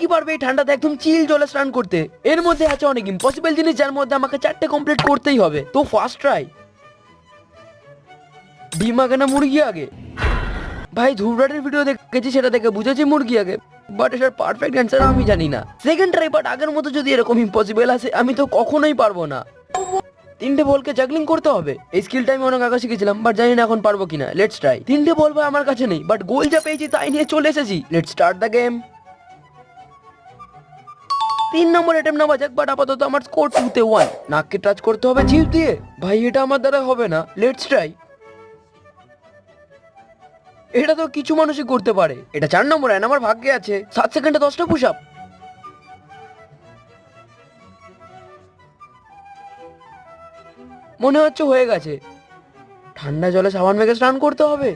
কি পারবে এই ঠান্ডাতে একদম চিল জলে স্নান করতে? এর মধ্যে আছে অনেক ইম্পসিবল জিনিস যার মধ্যে আমাকে 4টে কমপ্লিট করতেই হবে। তো ফার্স্ট ট্রাই। ডিম আগে না মুরগি আগে? ভাই ধুবড়াটের ভিডিও দেখেছি, সেটা দেখে বুঝেছি মুরগি আগে, বাট এটার পারফেক্ট অ্যান্সার আমি জানি না। সেকেন্ড ট্রাই, বাট আগের মতো যদি এরকম ইম্পসিবল আসে আমি তো কখনোই পারবো না। 3টে বলকে জাগলিং করতে হবে। এই স্কিলটা আমি অনেক আগে শিখেছিলাম, বাট জানি না এখন পারবো কিনা। Let's try. 3টে বল ভাই আমার কাছে নেই, বাট গোল যা পেয়েছি তাই নিয়ে চলে এসেছি। Let's start the game. 3 number attempt নেওয়া যাক, বাট আপাতত আমার স্কোর 2-তে 1। নাককে টাচ করতে হবে জিভ দিয়ে। ভাই এটা আমার দ্বারা হবে না। Let's try. এটা তো কিছু মানুষই করতে পারে। এটা 4 নম্বর অ্যান্ড আমার ভাগ্যে আছে 7 সেকেন্ডে 10টা পুশ আপ। মনে হচ্ছে হয়ে গেছে। ঠান্ডা জলে সাবান মেখে স্নান করতে হবে।